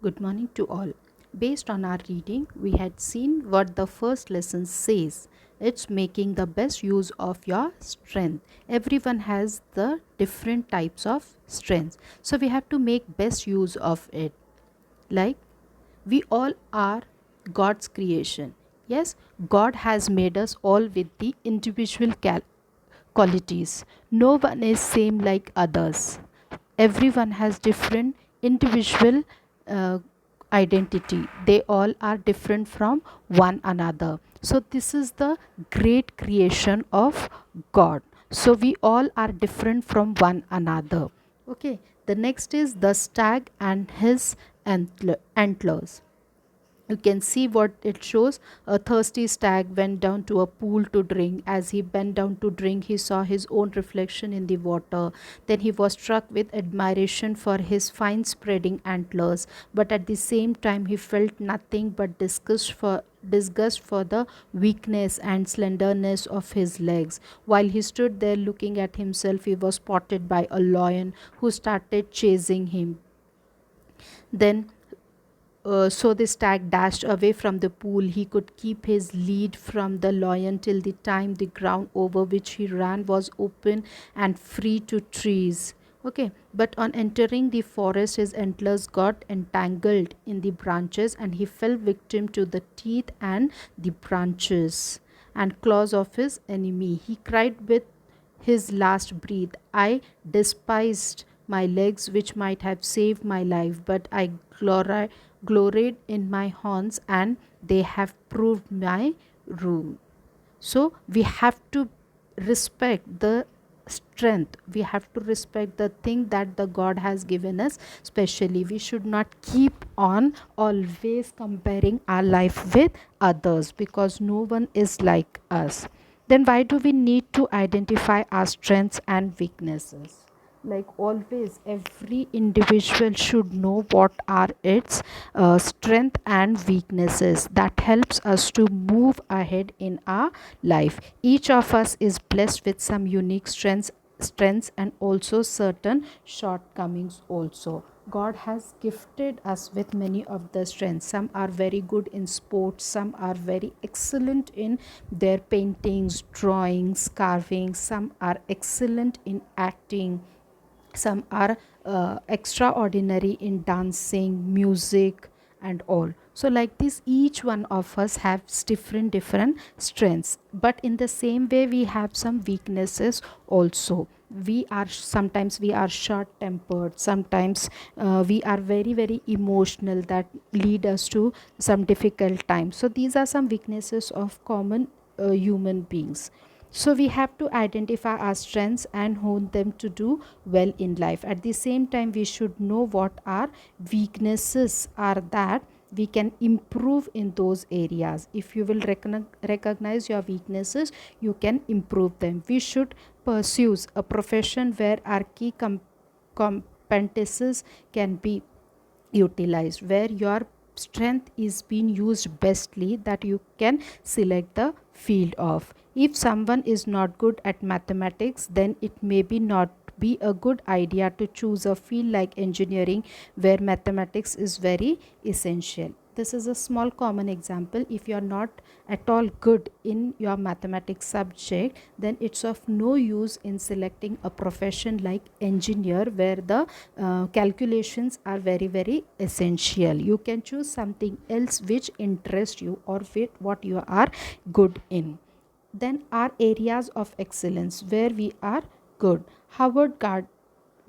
Good morning to all. Based on our reading, we had seen what the first lesson says. It's making the best use of your strength. Everyone has the different types of strengths. So we have to make best use of it. Like we all are God's creation. Yes, God has made us all with the individual qualities. No one is same like others. Everyone has different individual uh, identity. They all are different from one another. So this is the great creation of God. So we all are different from one another. Okay, the next is the stag and his antlers. You can see what it shows. A thirsty stag went down to a pool to drink. As he bent down to drink, he saw his own reflection in the water. Then he was struck with admiration for his fine spreading antlers, but at the same time he felt nothing but disgust for the weakness and slenderness of his legs. While he stood there looking at himself, he was spotted by a lion who started chasing him. Then so the stag dashed away from the pool. He could keep his lead from the lion till the time the ground over which he ran was open and free to trees. Okay, but on entering the forest, his antlers got entangled in the branches and he fell victim to the teeth and the branches and claws of his enemy. He cried with his last breath, I despised my legs, which might have saved my life, but I gloried in my horns, and they have proved my ruin. So we have to respect the strength. We have to respect the thing that the God has given us. Especially, we should not keep on always comparing our life with others, because no one is like us. Then why do we need to identify our strengths and weaknesses? Like always, every individual should know what are its strength and weaknesses. That helps us to move ahead in our life. Each of us is blessed with some unique strengths and also certain shortcomings also. God has gifted us with many of the strengths. Some are very good in sports, some are very excellent in their paintings, drawings, carving, some are excellent in acting, some are extraordinary in dancing, music, and all. So like this, each one of us has different strengths, but in the same way we have some weaknesses also. We are short tempered, sometimes we are very emotional, that lead us to some difficult times. So these are some weaknesses of common human beings. So we have to identify our strengths and hone them to do well in life. At the same time, we should know what our weaknesses are, that we can improve in those areas. If you will recognize your weaknesses, you can improve them. We should pursue a profession where our key competences can be utilized, where your strength is being used bestly, that you can select the field of. If someone is not good at mathematics, then it may be not be a good idea to choose a field like engineering, where mathematics is very essential. This is a small common example. If you are not at all good in your mathematics subject, then it's of no use in selecting a profession like engineer, where the calculations are very essential. You can choose something else which interests you, or with what you are good in. Then our areas of excellence where we are good.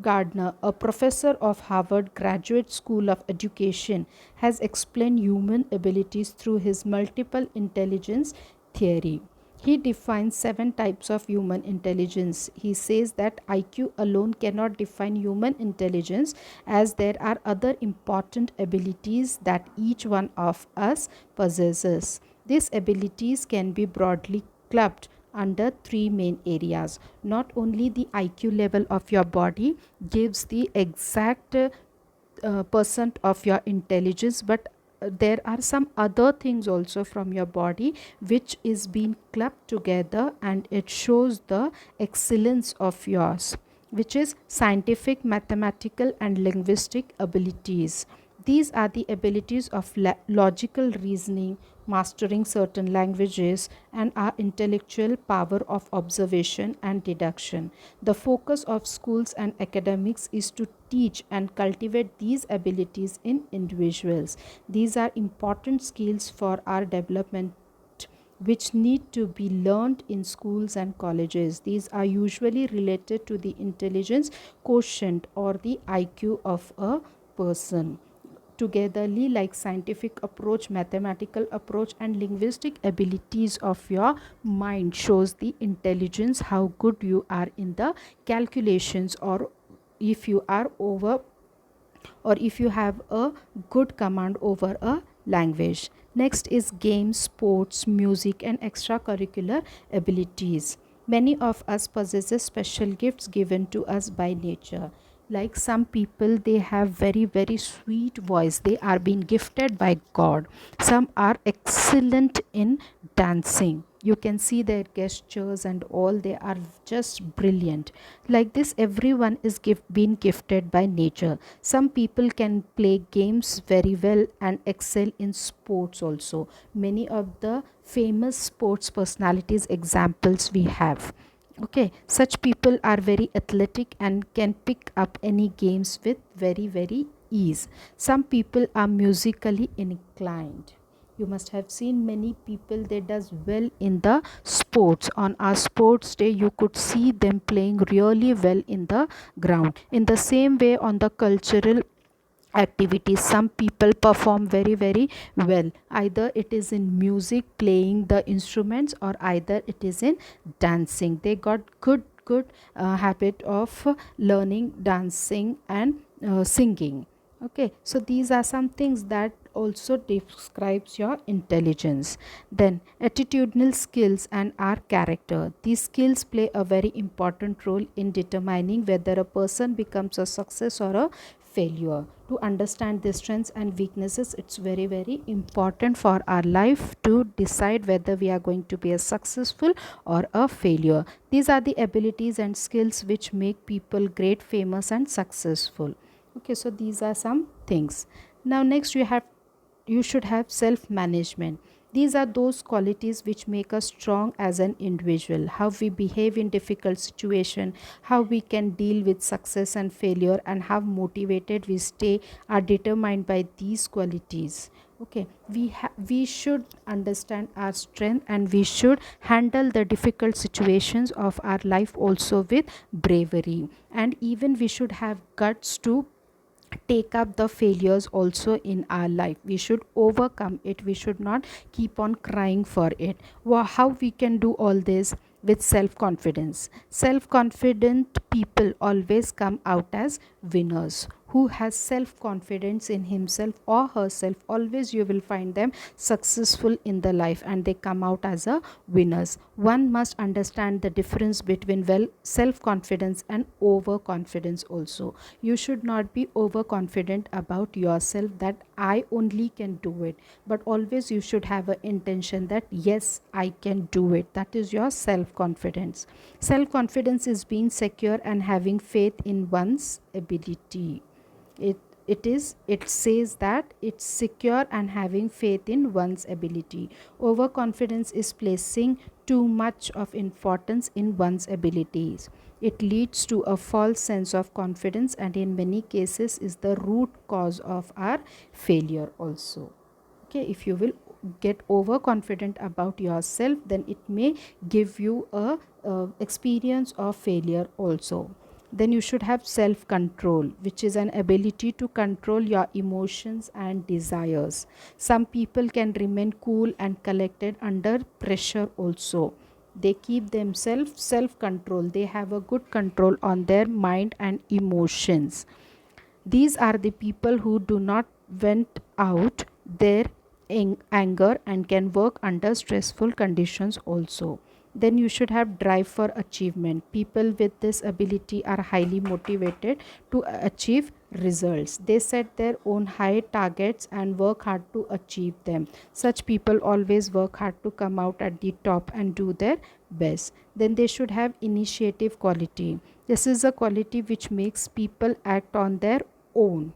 Gardner, a professor of Harvard Graduate School of Education, has explained human abilities through his multiple intelligence theory. He defines 7 types of human intelligence. He says that IQ alone cannot define human intelligence, as there are other important abilities that each one of us possesses. These abilities can be broadly clubbed under 3 main areas. Not only the IQ level of your body gives the exact percent of your intelligence, but there are some other things also from your body which is being clubbed together, and it shows the excellence of yours, which is scientific, mathematical, and linguistic abilities. These are the abilities of logical reasoning, mastering certain languages, and our intellectual power of observation and deduction. The focus of schools and academics is to teach and cultivate these abilities in individuals. These are important skills for our development which need to be learned in schools and colleges. These are usually related to the intelligence quotient or the IQ of a person. Togetherly, like scientific approach, mathematical approach, and linguistic abilities of your mind shows the intelligence, how good you are in the calculations, or if you are over, or if you have a good command over a language. Next is games, sports, music, and extracurricular abilities. Many of us possesses special gifts given to us by nature. Like some people, they have very sweet voice, they are being gifted by God. Some are excellent in dancing, you can see their gestures and all, they are just brilliant. Like this, everyone is being gifted by nature. Some people can play games very well and excel in sports also. Many of the famous sports personalities examples we have. Okay, such people are very athletic and can pick up any games with very ease. Some people are musically inclined. You must have seen many people, they does well in the sports. On our sports day, you could see them playing really well in the ground. In the same way, on the cultural activities, some people perform very well, either it is in music, playing the instruments, or either it is in dancing. They got good habit of learning dancing and singing. Okay, so these are some things that also describes your intelligence. Then attitudinal skills and our character, these skills play a very important role in determining whether a person becomes a success or a failure. To understand the strengths and weaknesses, it's very important for our life to decide whether we are going to be a successful or a failure. These are the abilities and skills which make people great, famous, and successful. Okay, so these are some things. Now next, you should have self management. These are those qualities which make us strong as an individual. How we behave in difficult situation, how we can deal with success and failure, and how motivated we stay are determined by these qualities. Okay, we should understand our strength, and we should handle the difficult situations of our life also with bravery, and even we should have guts to take up the failures also in our life. We should overcome it, we should not keep on crying for it. How we can do all this? With self confidence. Self confident people always come out as winners. Who has self confidence in himself or herself, always you will find them successful in the life, and they come out as a winners. One must understand the difference between self confidence and overconfidence also. You should not be overconfident about yourself that I only can do it, but always you should have an intention that yes, I can do it. That is your self confidence. Self confidence is being secure and having faith in one's ability. It says that it's secure and having faith in one's ability. Overconfidence is placing too much of importance in one's abilities. It leads to a false sense of confidence, and in many cases is the root cause of our failure also. Okay, if you will get overconfident about yourself, then it may give you a experience of failure also. Then you should have self control, which is an ability to control your emotions and desires. Some people can remain cool and collected under pressure also. They keep themselves self control, they have a good control on their mind and emotions. These are the people who do not vent out their anger and can work under stressful conditions also. Then you should have drive for achievement. People with this ability are highly motivated to achieve results. They set their own high targets and work hard to achieve them. Such people always work hard to come out at the top and do their best. Then they should have initiative quality. This is a quality which makes people act on their own.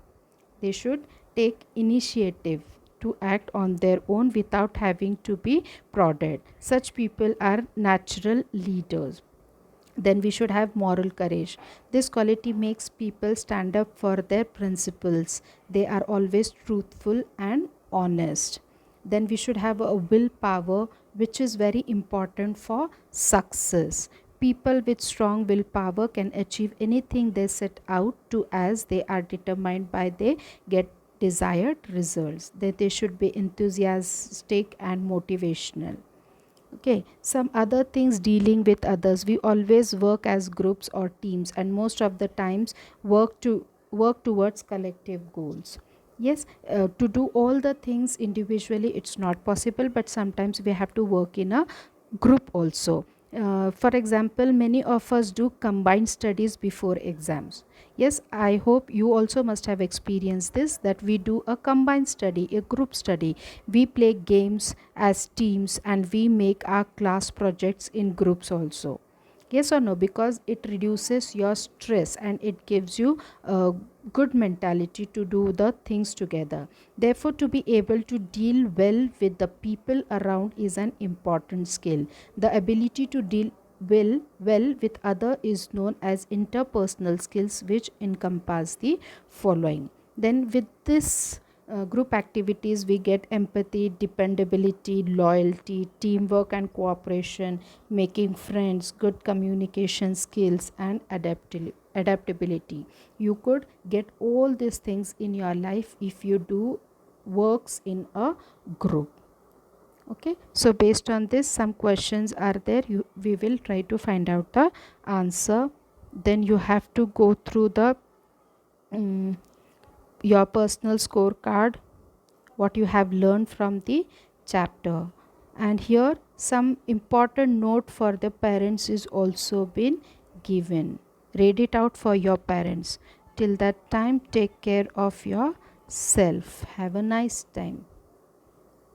They should take initiative to act on their own without having to be prodded. Such people are natural leaders. Then we should have moral courage. This quality makes people stand up for their principles. They are always truthful and honest. Then we should have a willpower, which is very important for success. People with strong willpower can achieve anything they set out to, as they are determined by they get desired results. That they should be enthusiastic and motivational. Okay, some other things, dealing with others. We always work as groups or teams, and most of the times work towards collective goals. Yes, to do all the things individually it's not possible, but sometimes we have to work in a group also. For example, many of us do combined studies before exams. Yes, I hope you also must have experienced this, that we do a combined study, a group study. We play games as teams and we make our class projects in groups also. Yes or no? Because it reduces your stress and it gives you a good mentality to do the things together. Therefore, to be able to deal well with the people around is an important skill. The ability to deal well with other is known as interpersonal skills, which encompass the following. Then with this group activities, we get empathy, dependability, loyalty, teamwork and cooperation, making friends, good communication skills, and adaptability. You could get all these things in your life if you do works in a group. Okay, so based on this, some questions are there. We will try to find out the answer. Then you have to go through the your personal scorecard, what you have learned from the chapter. And here some important note for the parents is also been given. Read it out for your parents. Till that time, take care of yourself. Have a nice time.